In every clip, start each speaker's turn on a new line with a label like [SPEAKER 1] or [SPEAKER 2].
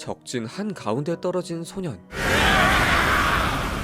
[SPEAKER 1] 적진 한가운데 떨어진 소년.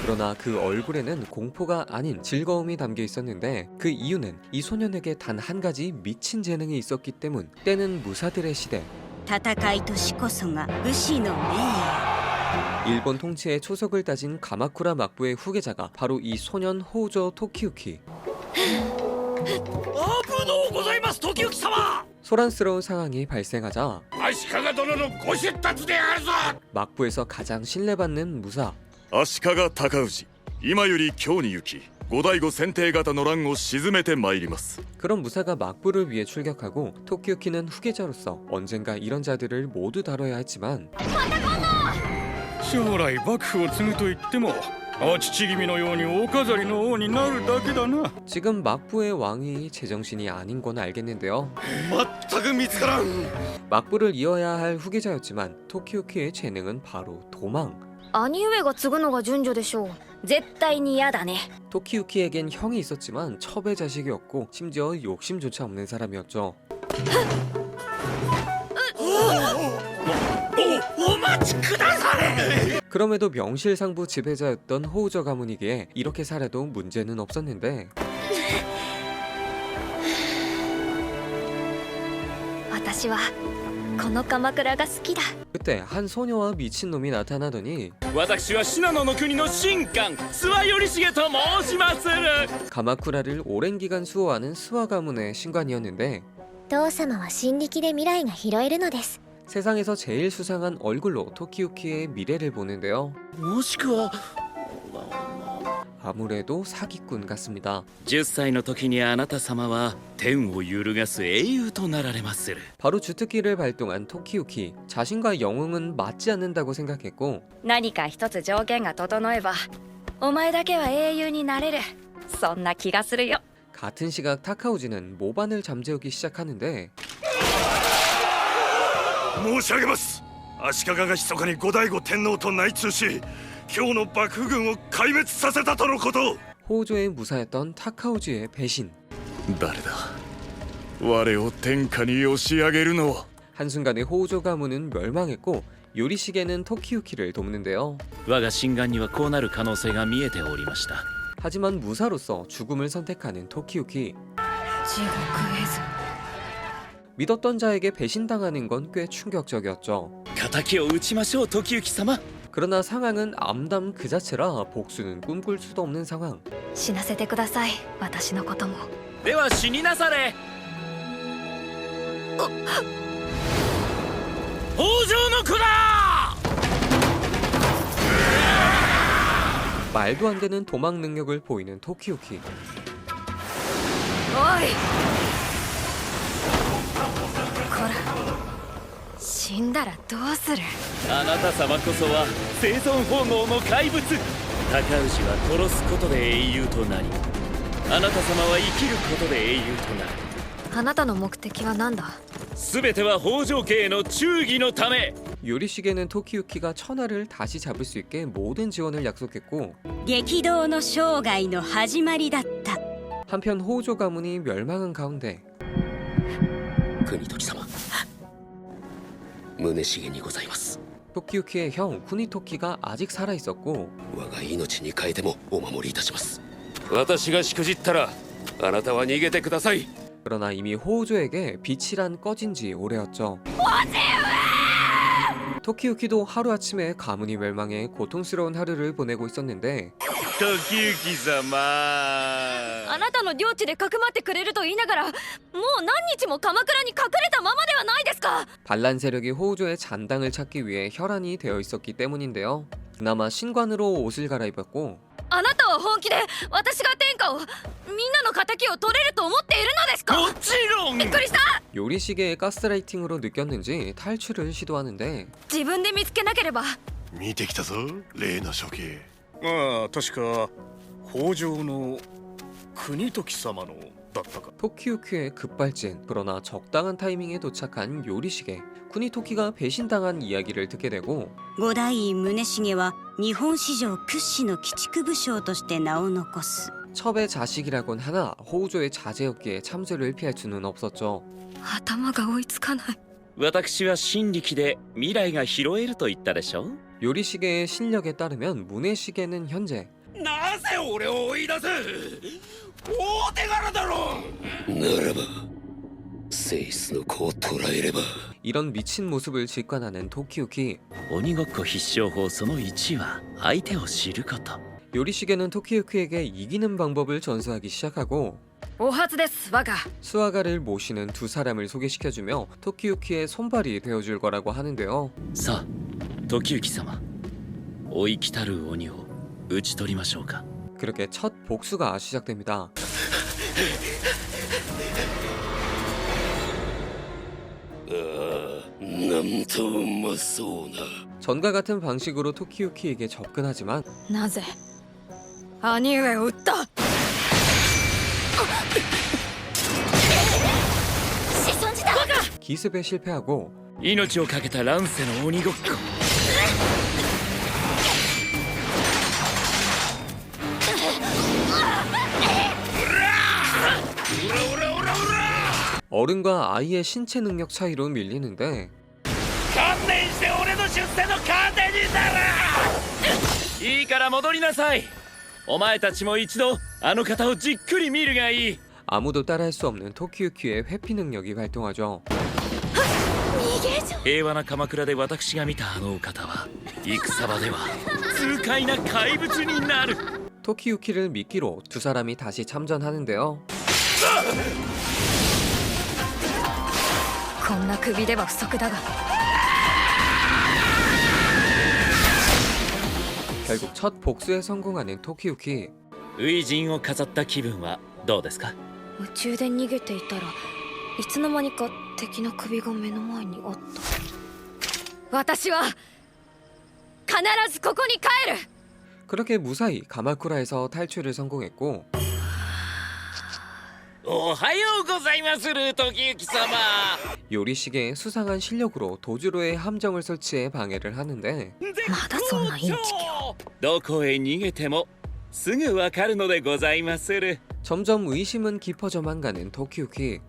[SPEAKER 1] 그러나 그 얼굴에는 공포가 아닌 즐거움이 담겨 있었는데 그 이유는 이 소년에게 단 한 가지 미친 재능이 있었기 때문. 때는 무사들의 시대.
[SPEAKER 2] 戦いとしこそが武士の命。
[SPEAKER 1] 일본 통치의 초석을 따진 가마쿠라 막부의 후계자가 바로 이 소년 호우조 토키유키. 소란스러운 상황이 발생하자 막부에서 가장 신뢰받는 무사
[SPEAKER 3] 足利尊氏、今より京に行き後醍醐選定型の乱を鎮めてまいります。
[SPEAKER 1] 그런 무사가 막부를 위해 출격하고 토키유키는 후계자로서 언젠가 이런 자들을 모두 다뤄야 했지만
[SPEAKER 4] 将来幕府を継ぐと言ってもお父君のようにお飾りの王になるだけだな。
[SPEAKER 1] 지금 막부의 왕이 제정신이 아닌 건 알겠는데요.
[SPEAKER 3] 全く見つからん。
[SPEAKER 1] 막부를 이어야 할 후계자였지만 토키유키의 재능은 바로 도망.
[SPEAKER 5] 兄上が継ぐのが順序でしょう。絶対に嫌だね。
[SPEAKER 1] 토키유키에겐 형이 있었지만 첩의 자식이었고 심지어 욕심조차 없는 사람이었죠. 그럼에도 명실상부 지배자였던 호우저 가문이기에 이렇게 살아도 문제는 없었는데
[SPEAKER 5] 私はこの鎌倉が好きだ。
[SPEAKER 1] 그때 한 소녀와 미친놈이 나타나더니
[SPEAKER 4] 私は信濃の国の神官諏訪頼重と申しまする。
[SPEAKER 1] 가마쿠라를 오랜 기간 수호하는 스와 가문의 신관이었는데
[SPEAKER 5] 父様は新力で未来が拾えるのです。
[SPEAKER 1] 세상에서 제일 수상한 얼굴로 토키유키의 미래를 보는데요.
[SPEAKER 4] もしくは
[SPEAKER 1] 아무래도 사기꾼 같습니다.
[SPEAKER 4] 10歳の時にあなた様は天を揺るがす英雄となられまする。
[SPEAKER 1] 바로 주특기를 발동한 토키유키. 자신과 영웅은 맞지 않는다고 생각했고
[SPEAKER 5] 何か一つ条件が整えばお前だけは英雄になれる。そんな気がするよ。
[SPEAKER 1] 같은 시각 타카우지는 모반을 잠재우기 시작하는데
[SPEAKER 3] 申し上げます。足利が密かに後醍醐天皇と内通し京の幕府軍を壊滅させたとのこと。
[SPEAKER 1] 호우조의 무사였던 타카우지의 배신.
[SPEAKER 3] 誰だ。我を天下に押し上げるのは。
[SPEAKER 1] 한순간에 호우조 가문은 멸망했고 요리시게는 토키유키를 돕는데요.
[SPEAKER 4] 我が心眼にはこうなる可能性が見えておりました。
[SPEAKER 1] 하지만 무사로서 죽음을 선택하는 토키유키.
[SPEAKER 5] 地獄絵図。
[SPEAKER 1] 믿었던 자에게 배신당하는 건 꽤 충격적이었죠.
[SPEAKER 4] 敵を討ちましょう時行様。
[SPEAKER 1] 그러나 상황은 암담 그 자체라 복수는 꿈꿀 수도 없는 상황.
[SPEAKER 5] 死なせてください。私のことも。
[SPEAKER 4] では死になされ。北条の子だ。
[SPEAKER 1] 말도 안 되는 도망 능력을 보이는 토키유키.
[SPEAKER 5] おい。こら。死んだらどうする。
[SPEAKER 4] あなた様こそは生存本能の怪物。高氏は殺すことで英雄となり、あなた様は生きることで英雄となる。
[SPEAKER 5] あなたの目的は何だ。
[SPEAKER 4] すべては北条家への忠義のため。
[SPEAKER 1] 요리시게는 토키유키가 천하를 다시 잡을 수 있게 모든 지원을 약속했고
[SPEAKER 2] 激動の生涯の始まりだった。
[SPEAKER 1] 한편 호우조 가문이 멸망한 가운데
[SPEAKER 6] 国時様、宗重にございます。
[SPEAKER 1] 토키유키의 형 쿠니토키가 아직 살아있었고
[SPEAKER 6] 我が命に代えてもお守りいたします。
[SPEAKER 7] 私がしくじったらあなたは逃げてください。
[SPEAKER 1] 그러나 이미 호우조에게 빛이란 꺼진 지 오래였죠. 토키유키도 하루아침에 가문이 멸망해 고통스러운 하루를 보내고 있었는데
[SPEAKER 4] 時行様。
[SPEAKER 5] あなたの領地でかくまってくれると言いながらもう何日も鎌倉に隠れたままではないですか。
[SPEAKER 1] 반란 세력이 호우조의 잔당을 찾기 위해 혈안이 되어 있었기 때문인데요. 그나마 신관으로 옷을 갈아입었고
[SPEAKER 5] あなたは本気で私が天下をみんなの敵を取れると思っているのですか。
[SPEAKER 4] もちろん。
[SPEAKER 5] びっくりした。
[SPEAKER 1] 요리시계의 가스라이팅으로 느꼈는지 탈출을 시도하는데
[SPEAKER 5] 自分で見つけなければ。
[SPEAKER 3] 見てきたぞ、例の処刑。
[SPEAKER 4] まあ確か北条の国時様のだったか。
[SPEAKER 1] 토키유키의 급발진. 그러나 적당한 타이밍에 도착한 요리시계. 쿠니토키가 배신당한 이야기를 듣게 되고
[SPEAKER 2] 五代宗重は日本史上屈指の鬼畜武将として名を残す。
[SPEAKER 1] 첩의 자식이라곤 하나 호우조의 자제였기에 참수를 피할 수는 없었죠.
[SPEAKER 5] 頭が追いつかない。
[SPEAKER 4] 私は新力で未来が拾えると言ったでしょ。
[SPEAKER 1] 요리시계의 실력에 따르면 문해시계는 현재
[SPEAKER 7] なぜ俺を追い出す。大手柄だろ。
[SPEAKER 6] ならばセイスの子を捕らえれば。
[SPEAKER 1] 이런 미친 모습을 직관하는 토키유키.
[SPEAKER 4] 鬼ごっこ必勝法その1は相手を知ること。
[SPEAKER 1] 요리시계는 토키유키에게 이기는 방법을 전수하기 시작하고
[SPEAKER 5] お初です我が
[SPEAKER 1] 수아가를 모시는 두 사람을 소개시켜주며 토키유키의 손발이 되어줄 거라고 하는데요.
[SPEAKER 4] さあ時行様、追い来たる鬼を討ち取りましょうか。
[SPEAKER 1] 그렇게 첫 복수가 시작됩니다.
[SPEAKER 6] 아, なんとうまそうな。
[SPEAKER 1] 전과 같은 방식으로 토키유키에게 접근하지만
[SPEAKER 5] なぜ兄上を撃った。子孫児だ。
[SPEAKER 1] 기습에 실패하고
[SPEAKER 4] 命をかけた乱世の鬼ごっこ。
[SPEAKER 1] 어른과 아이의 신체 능력 차이로 밀리는데
[SPEAKER 4] 観念して俺の出世の糧になら。いいから戻りなさい。お前たちも一度あの方をじっくり見るがいい。
[SPEAKER 1] 아무도 따라할 수 없는 토키유키의 회피 능력이 발동하죠.
[SPEAKER 4] 平和な鎌倉で私が見たあのお方は戦場では痛快な怪物になる。
[SPEAKER 1] 토키유키를 미끼로 두 사람이 다시 참전하는데요.
[SPEAKER 5] こんな首では不足だが
[SPEAKER 1] 결국 첫 복수에 성공하는 토키유키.
[SPEAKER 4] 初陣を飾った気分はどうですか。
[SPEAKER 5] 宇宙で逃げていたらいつの間にか敵の首が目の前にあった。私は必ずここに帰る。
[SPEAKER 1] 그렇게 무사히 가마쿠라에서 탈출을 성공했고
[SPEAKER 4] おはようございまする時行様。
[SPEAKER 1] 요리시계의 수상한 실력으로 도주로의 함정을 설치해 방해를 하는데
[SPEAKER 5] まだそんなインチキを。
[SPEAKER 4] どこへ逃げてもすぐわかるのでございまする。
[SPEAKER 1] 점점 의심은 깊어져만 가는 토키유키.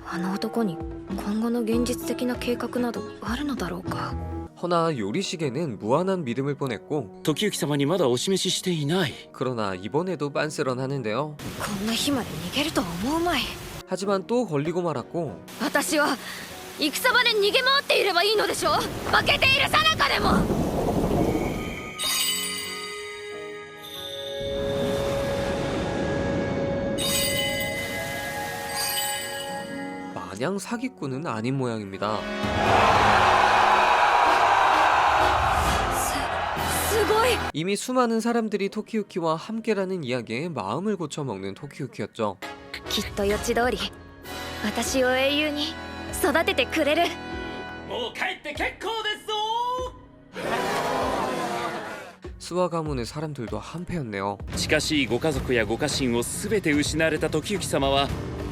[SPEAKER 5] あの男に今後の現実的な計画などあるのだろうか。
[SPEAKER 1] 허나 요리시계는 무한한 믿음을 보냈고
[SPEAKER 4] 時行様にまだお示ししていない。
[SPEAKER 1] 그러나 이번에도 빤스런하는데요.
[SPEAKER 5] こんな日まで逃げるとは思うまい。
[SPEAKER 1] 하지만 또 걸리고 말았고
[SPEAKER 5] 私は戦場で逃げ回っていればいいのでしょう。負けている最中でも。
[SPEAKER 1] 마냥 사기꾼은 아닌 모양입니다.
[SPEAKER 5] すごい。
[SPEAKER 1] 이미 수많은 사람들이 토키유키와 함께라는 이야기에 마음을 고쳐먹는 토키유키였죠.
[SPEAKER 5] きっと予知通り私を英雄に育ててくれる。
[SPEAKER 4] もう帰って結構ですぞ。
[SPEAKER 1] 수아 가문의 사람들도 한패였네요.
[SPEAKER 4] しかしご家族やご家臣を全て失われた時行様は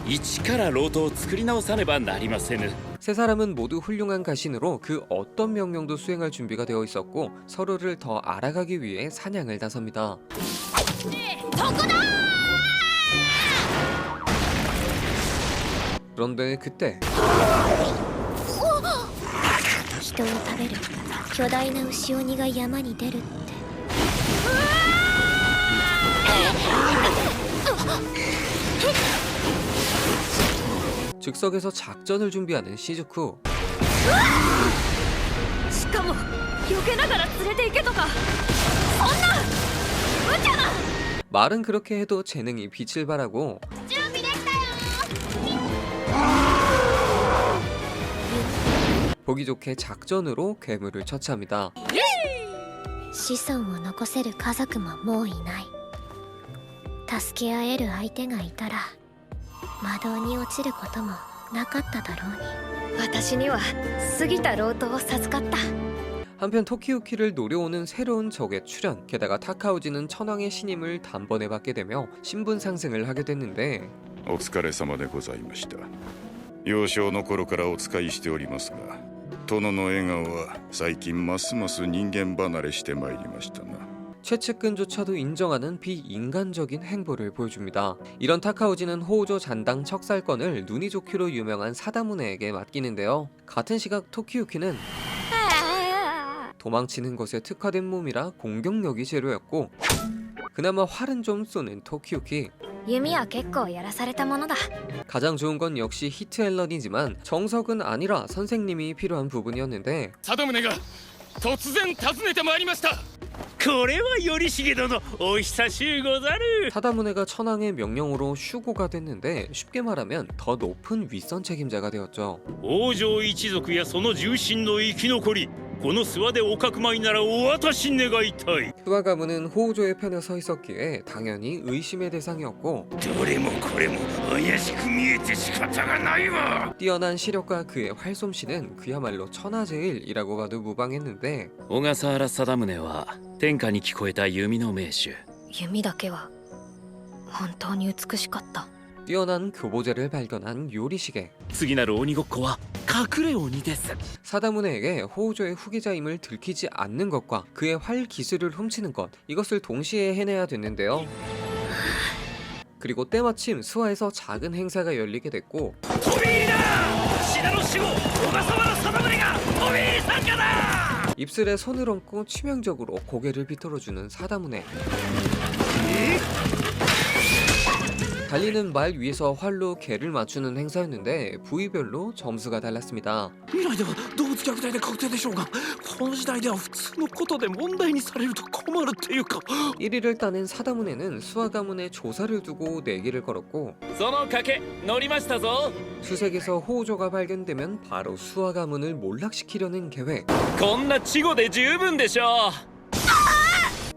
[SPEAKER 4] 一からロートを作り直さねばなりませぬ。
[SPEAKER 1] 세 사람은 모두 훌륭한 가신으로 그 어떤 명령도 수행할 준비가 되어 있었고 서로를 더 알아가기 위해 사냥을 나섭니다. 그런데 그때
[SPEAKER 8] 人を食べる巨大な牛鬼が山に出るって。
[SPEAKER 1] 즉석에서 작전을 준비하는 시즈쿠.
[SPEAKER 5] しかも避けながら連れて行けとかそんな無茶な。
[SPEAKER 1] 말은 그렇게 해도 재능이 빛을 발하고
[SPEAKER 8] 準備できたよ。
[SPEAKER 1] 보기 좋게 작전으로 괴물을 처치합니다.
[SPEAKER 8] 子孫を残せる家族ももういない。助け合える相手がいたら魔道に落ちることもなかっただろうに。
[SPEAKER 5] 私には過ぎたロートを授かった。
[SPEAKER 1] 한편 토키유키를 노려오는 새로운 적의 출현, 게다가 타카우지는 천왕의 신임을 단번에 받게 되며 신분 상승을 하게 됐는데
[SPEAKER 3] お疲れ様でございました。幼少の頃からお使いしておりますが、殿の笑顔は最近ますます人間離れしてまいりましたな。
[SPEAKER 1] 최측근조차도 인정하는 비인간적인 행보를 보여줍니다. 이런 타카우지는 호우조 잔당 척살건을 눈이 좋기로 유명한 사다무네에게 맡기는데요. 같은 시각 토키유키는 도망치는 것에 특화된 몸이라 공격력이 제로였고, 그나마 활은 좀 쏘는 토키유키.
[SPEAKER 5] 弓は結構やらされたものだ
[SPEAKER 1] 가장 좋은 건 역시 히트 앨런이지만 정석은 아니라 선생님이 필요한 부분이었는데,
[SPEAKER 7] 貞宗が突然訪ねてまいりました。
[SPEAKER 4] これは頼重殿お久しゅうござる。
[SPEAKER 1] 사다무네가 천황의 명령으로 슈고가 됐는데, 쉽게 말하면 더 높은 윗선 책임자가 되었죠.
[SPEAKER 4] 王城一族やその重臣の生き残りこの諏訪でおかくまいならお渡し願いたい。
[SPEAKER 1] 스와 가문은 호우조의 편에 서 있었기에 당연히 의심의 대상이었고,
[SPEAKER 3] どれもこれも怪しく見えて仕方がないわ。
[SPEAKER 1] 뛰어난 시력과 그의 활솜씨는 그야말로 천하제일이라고 봐도 무방했는데,
[SPEAKER 4] 小笠原貞宗は天下に聞こえた弓の名手。
[SPEAKER 5] 弓だけは本当に美しかった
[SPEAKER 1] 뛰어난 교보제를 발견한 요리시계.
[SPEAKER 4] 次なる鬼ごっこは隠れ鬼です。
[SPEAKER 1] 사다무네에게 호우조의 후계자임을 들키지 않는 것과 그의 활 기술을 훔치는 것, 이것을 동시에 해내야 됐는데요. 그리고 때마침 스와에서 작은 행사가 열리게 됐고,
[SPEAKER 7] 飛び入りだ。信濃守護小笠原貞宗が飛び入り参加だ。
[SPEAKER 1] 입술에 손을 얹고 치명적으로 고개를 비틀어주는 사다무네. 달리는 말 위에서 활로 개를 맞추는 행사였는데 부위별로 점수가 달랐습니다.
[SPEAKER 7] 未来では動物虐待で確定でしょうが、この時代では普通のことで問題にされると困るっていうか。
[SPEAKER 1] 1위를 따낸 사다무네는 수화 가문에 조사를 두고 내기를 걸었고,
[SPEAKER 4] その賭け乗りましたぞ。
[SPEAKER 1] 수색에서 호우조가 발견되면 바로 수화 가문을 몰락시키려는 계획.
[SPEAKER 4] こんな稚語で十分でしょう。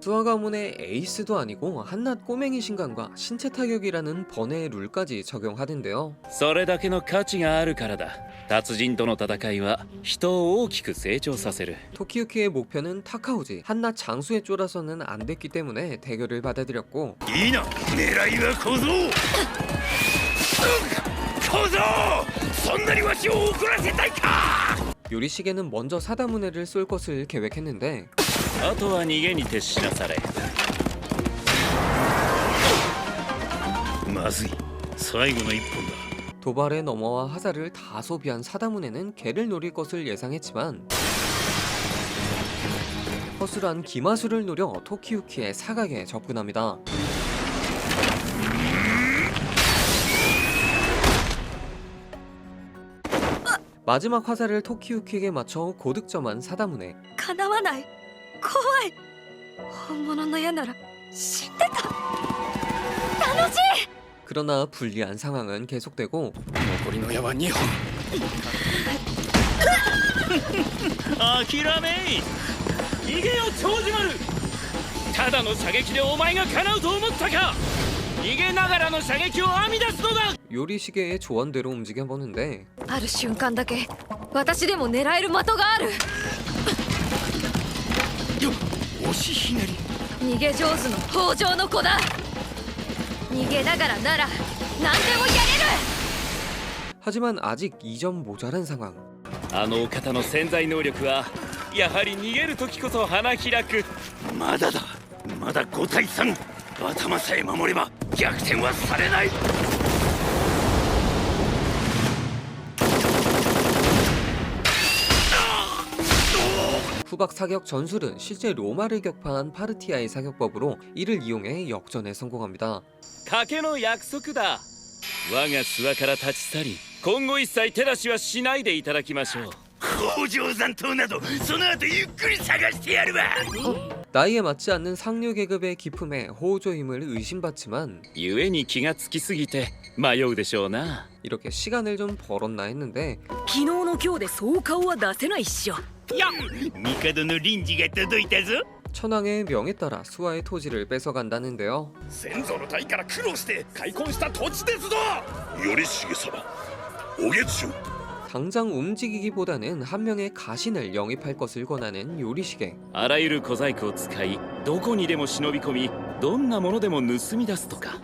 [SPEAKER 1] 수화 가문의 에이스도 아니고 한낱 꼬맹이 신간과 신체 타격이라는 번외 룰까지 적용하던데요.
[SPEAKER 4] それだけの価値があるからだ。達人との戦いは人を大きく成長させる。
[SPEAKER 1] 토키유키의 목표는 타카우지, 한낱 장수에 쫄아서는 안 됐기 때문에 대결을 받아들였고,
[SPEAKER 3] いいな、狙いは小僧。小僧、そんなにわしを怒らせたいか。
[SPEAKER 1] 요리시계는 먼저 사다무네를 쏠 것을 계획했는데,
[SPEAKER 4] あとは逃げに徹しなされ。
[SPEAKER 3] まずい、最後の一本だ。
[SPEAKER 1] 도발에 넘어와 화살을 다 소비한 사다무네는 개를 노릴 것을 예상했지만, 허술한 기마술을 노려 토키유키의 사각에 접근합니다. 마지막 화살을 토키유키에게 맞춰 고득점한 사다무네.
[SPEAKER 5] かなわない。怖い。本物の矢なら知ってた。楽しい。
[SPEAKER 1] 그러나 불리한 상황은 계속되고,
[SPEAKER 7] 残りの矢は2本。
[SPEAKER 4] 諦めい。逃げよ長寿丸。ただの射撃でお前が叶うと思ったか。逃げながらの射撃を編み出すのだ。
[SPEAKER 1] 요리시계의 조언대로 움직여보는데,
[SPEAKER 5] ある瞬間だけ私でも狙える的がある。
[SPEAKER 7] 押しひねり。
[SPEAKER 5] 逃げ上手の北条の子だ。逃げながらなら何でもやれる。
[SPEAKER 1] 하지만 아직 2점 모자란 상황.
[SPEAKER 4] あのお方の潜在能力はやはり逃げる時こそ花開く。
[SPEAKER 3] まだだ、まだ5対3。頭さえ守れば逆転はされない。
[SPEAKER 1] 후박 사격 전술은 실제 로마를 격파한 파르티아의 사격법으로 이를 이용해 역전에 성공합니다.
[SPEAKER 4] 賭けの約束だ。我が諏訪から立ち去り今後一切手出しはしないでいただきましょう。
[SPEAKER 3] 北条残党などその後ゆっくり探してやるわ。
[SPEAKER 1] 나이에 맞지 않는 상류 계급의 기품에 호우조 힘을 의심받지만,
[SPEAKER 4] 故に気がつきすぎて迷うでしょうな。
[SPEAKER 1] 이렇게 시간을 좀 벌었나 했는데,
[SPEAKER 2] 昨日の今日でそう顔は出せないっしょ。
[SPEAKER 3] やっ、帝の臨時が届いたぞ。
[SPEAKER 1] 천황의 명에 따라 수아의 토지를 뺏어간다는데요.
[SPEAKER 7] 先祖の代から苦労して開墾した土地ですぞ。
[SPEAKER 3] 頼重様、お月中。
[SPEAKER 1] 당장 움직이기보다는 한 명의 가신을 영입할 것을 권하는 요리시계.
[SPEAKER 4] あらゆる小細工を使いどこにでも忍び込みどんなものでも盗み出すとか。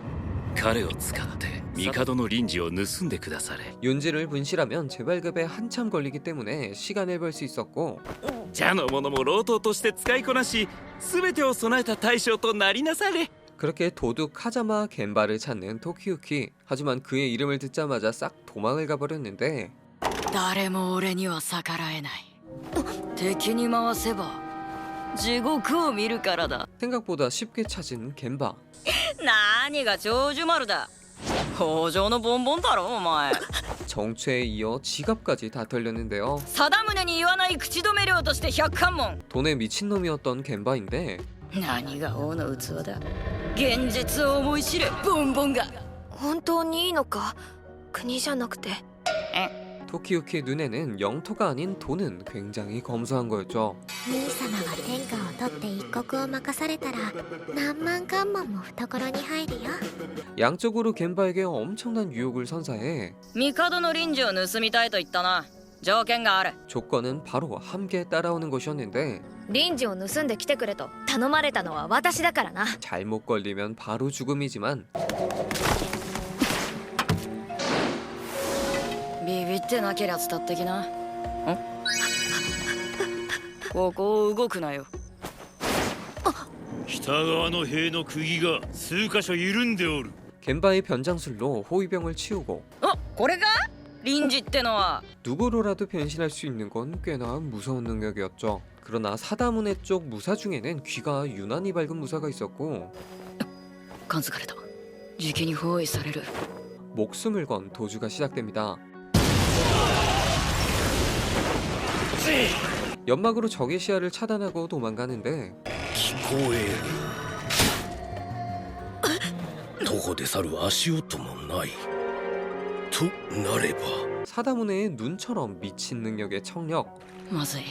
[SPEAKER 4] 彼を使って帝の臨時を盗んでくだされ。
[SPEAKER 1] 윤지를 분실하면 재발급에 한참 걸리기 때문에 시간을 벌 수 있었고
[SPEAKER 4] 邪の者も老頭として使いこなし、全てを備えた大将となりなされ。
[SPEAKER 1] 그렇게 도둑 카자마 겐바를 찾는 토키유키. 하지만 그의 이름을 듣자마자 싹 도망을 가버렸는데
[SPEAKER 5] 誰も俺には逆らえない。敵に回せば地獄を見るからだ。
[SPEAKER 1] 생각보다 쉽게 찾은 겐바.
[SPEAKER 5] 何が長寿丸だ。北条のボンボンだろお前。
[SPEAKER 1] 정체에 이어 지갑까지 다 털렸는데요.
[SPEAKER 5] 貞宗に言わない口止め料として100貫も。
[SPEAKER 1] 돈에 미친놈이었던 겐바인데
[SPEAKER 5] 何が王の器だ。現実を思い知れボンボンが。本当にいいのか。国じゃなくて。
[SPEAKER 1] 토키유키의 눈에는 영토가 아닌 돈은 굉장히 검소한 거였죠.
[SPEAKER 8] 兄様が天下を取って一国を任されたら何万貫門も懐に入るよ。
[SPEAKER 1] 양쪽으로 겐바에게 엄청난 유혹을 선사해
[SPEAKER 5] 帝の臨時を盗みたいと言ったな。条件がある。
[SPEAKER 1] 조건은 바로 함께 따라오는 것이었는데
[SPEAKER 5] 臨時を盗んできてくれと頼まれたのは私だからな。
[SPEAKER 1] 잘못 걸리면 바로 죽음이지만
[SPEAKER 5] ビビってなけりゃ伝ってきな。ここを動くなよ。
[SPEAKER 3] 北側の兵の釘が数箇所緩んでおる。
[SPEAKER 1] 겐바의 변장술로 호위병을 치우고
[SPEAKER 5] これか臨時ってのは。
[SPEAKER 1] 누구로라도 변신할 수 있는 건 꽤나 무서운 능력이었죠. 그러나 사다문의 쪽 무사 중에는 귀가 유난히 밝은 무사가 있었고
[SPEAKER 5] 感づかれた。じきに包囲される。
[SPEAKER 1] 목숨을 건 도주가 시작됩니다. 연막으로 적의 시야를 차단하고 도망가는데
[SPEAKER 6] 聞こえる。徒歩で去る足音もない。となれば
[SPEAKER 1] 사다문의 눈처럼 미친 능력의 청력.
[SPEAKER 5] まずい。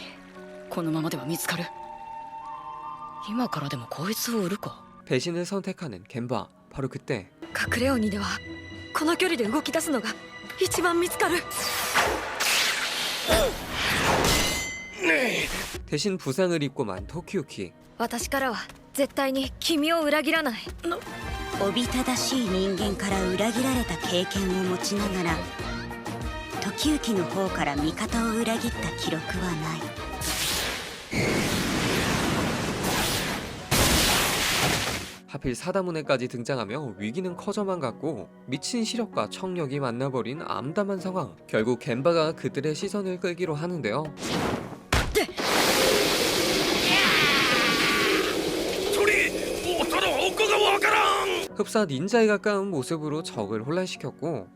[SPEAKER 5] このままでは見つかる。今からでもこいつを売るか。
[SPEAKER 1] 배신을 선택하는 겐바. 바로 그때
[SPEAKER 5] 隠れ鬼ではこの距離で動き出すのが一番見つかる。
[SPEAKER 1] 대신 부상을 입고만 토키유키.
[SPEAKER 5] 私からは絶対に君を裏切らない。
[SPEAKER 2] おびただしい人間から裏切られた経験を持ちながら時行の方から味方を裏切った記録はない。
[SPEAKER 1] 하필 사다문에까지 등장하며 위기는 커져만 갔고 미친 시력과 청력이 만나버린 암담한 상황. 결국 겐바가 그들의 시선을 끌기로 하는데요. 흡사 닌자에 가까운 모습으로 적을 혼란시켰고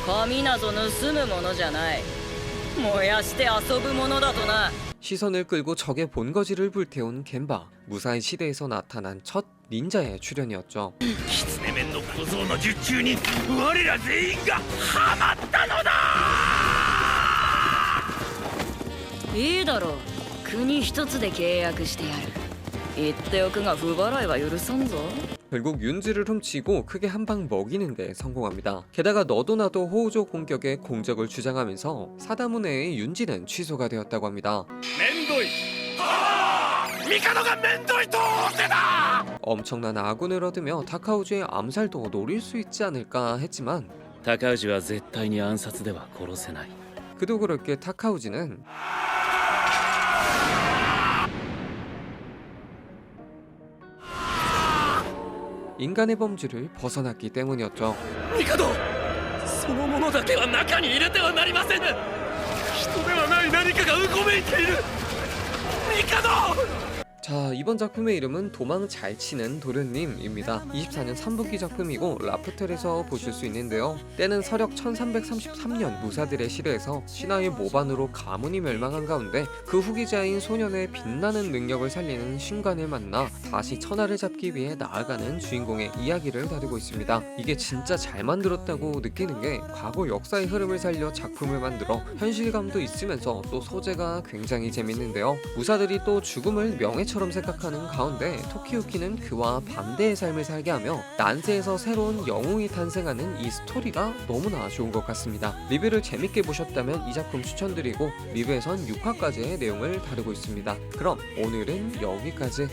[SPEAKER 5] 紙など盗むものじゃない。燃やして遊ぶものだとな。
[SPEAKER 1] 시선을 끌고 적의 본거지를 불태운 겐바. 무사히 시대에서 나타난 첫 닌자의 출연이었죠.
[SPEAKER 3] 狐面の小僧の術中に我ら全員がハマったのだ。
[SPEAKER 5] いいだろう。国一つで契約してやる。言っておくが不払いは許さんぞ。
[SPEAKER 1] 결국 윤지를 훔치고 크게 한 방 먹이는 데 성공합니다. 게다가 너도 나도 호우조 공격의 공적을 주장하면서 사다문의 윤지는 취소가 되었다고 합니다.
[SPEAKER 3] めんどい。帝がめんどいと仰せだ。
[SPEAKER 1] 엄청난 아군을 얻으며 다카우즈의 암살도 노릴 수 있지 않을까 했지만
[SPEAKER 4] 高氏は絶対に暗殺では殺せない。
[SPEAKER 1] 그도 그럴 게 다카우즈는 인간의 범주를 벗어났기 때문이었죠.
[SPEAKER 7] 帝そのものだけは中に入れてはなりませぬ。人ではない何かがうごめいている。帝
[SPEAKER 1] 자, 이번 작품의 이름은 도망 잘 치는 도련님입니다. 24년 3부기 작품이고 라프텔에서 보실 수 있는데요. 때는 서력 1333년 무사들의 시대에서 신하의 모반으로 가문이 멸망한 가운데 그 후기자인 소년의 빛나는 능력을 살리는 신관을 만나 다시 천하를 잡기 위해 나아가는 주인공의 이야기를 다루고 있습니다. 이게 진짜 잘 만들었다고 느끼는 게 과거 역사의 흐름을 살려 작품을 만들어 현실감도 있으면서 또 소재가 굉장히 재밌는데요. 무사들이 또 죽음을 명예처럼 인간처럼 생각하는 가운데 토키유키는 그와 반대의 삶을 살게 하며 난세에서 새로운 영웅이 탄생하는 이 스토리가 너무나 좋은 것 같습니다. 리뷰를 재밌게 보셨다면 이 작품 추천드리고 리뷰에선 6화까지의 내용을 다루고 있습니다. 그럼 오늘은 여기까지.